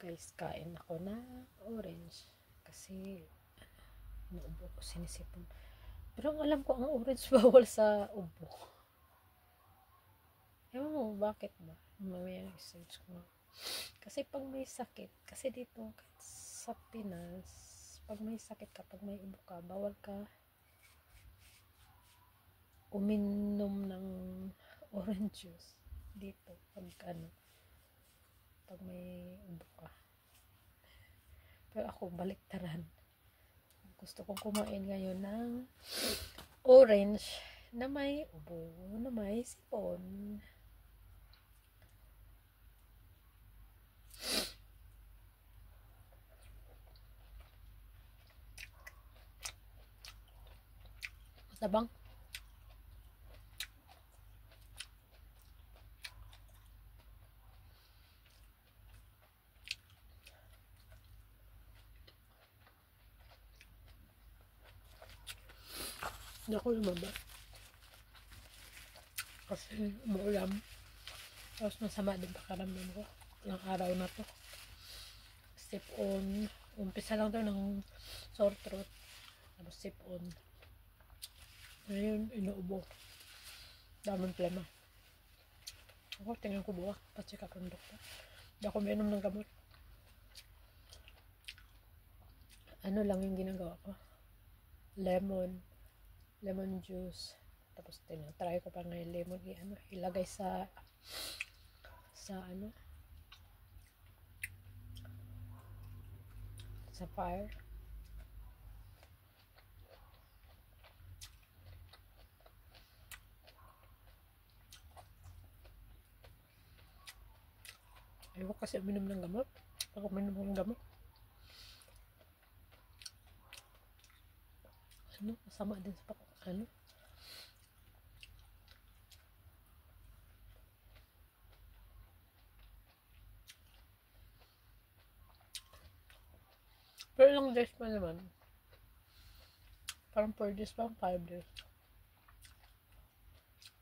Guys, kain ako na orange kasi naubo ko, sinisipon. Pero alam ko ang orange bawal sa ubo. Ewan mo bakit ba? Mamaya search ko nga. Kasi pag may sakit, kasi dito sa Pinas, pag may sakit ka, pag may ubo ka, bawal ka uminom ng orange juice dito pag may ubo ka. Pero ako baliktaran. Gusto kong kumain ngayon ng orange na may ubo, na may sipon. Matabang. Hindi ako lumaba. Kasi umuulam. Tapos masama din pakaramdam ko. Ilang araw na to. Sip on. Umpisa lang to ng sore throat. Tapos sip on. Ngayon, inuubo. Daming plema. Ako, tingnan ko bukas. Pa-check up ng doktor. Hindi ako mainom ng gamot. Ano lang yung ginagawa ko? Lemon juice. Tapos try ko pa ngayon lemon ilagay sa fire. Ayaw kasi uminom ng gamot. Pag uminom ng gamot, masama din sa pero ilang days pa naman. Parang 4 days pa, 5 days.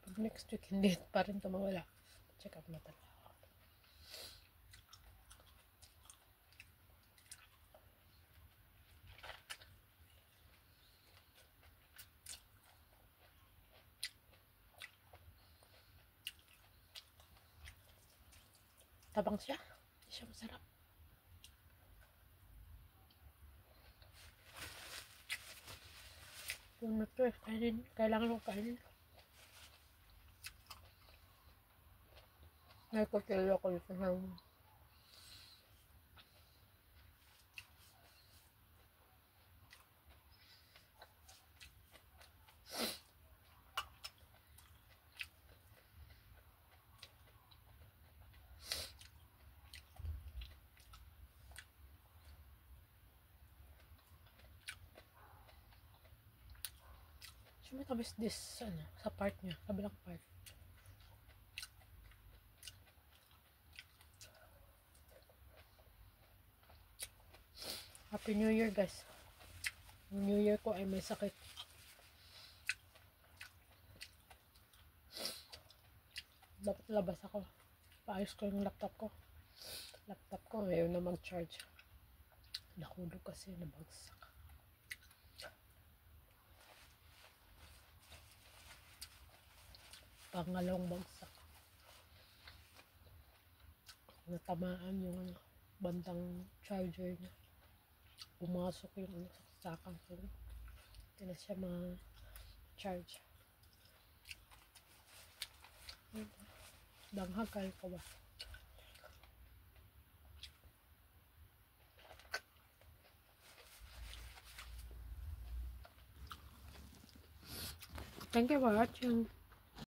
Pag next week, hindi pa rin ito mawala. Check up na talaga. Tabang siya. Hindi siya masarap. Kung na ito kailangan ko kainin. Naikotelo ko dito sa matamis this sa part niya, kabilang part. Happy New Year, guys. New Year ko ay may sakit. Dapat labas ako. Paayos ko yung laptop ko. Laptop ko ngayon na mag-charge. Nahulog kasi, nabagsak. Pangalawang bagsak. Natamaan yung bandang charger niya. Pumasok yung saksakan ko. Hindi na siya ma-charge. Danghagkal ko ba? Thank you for watching.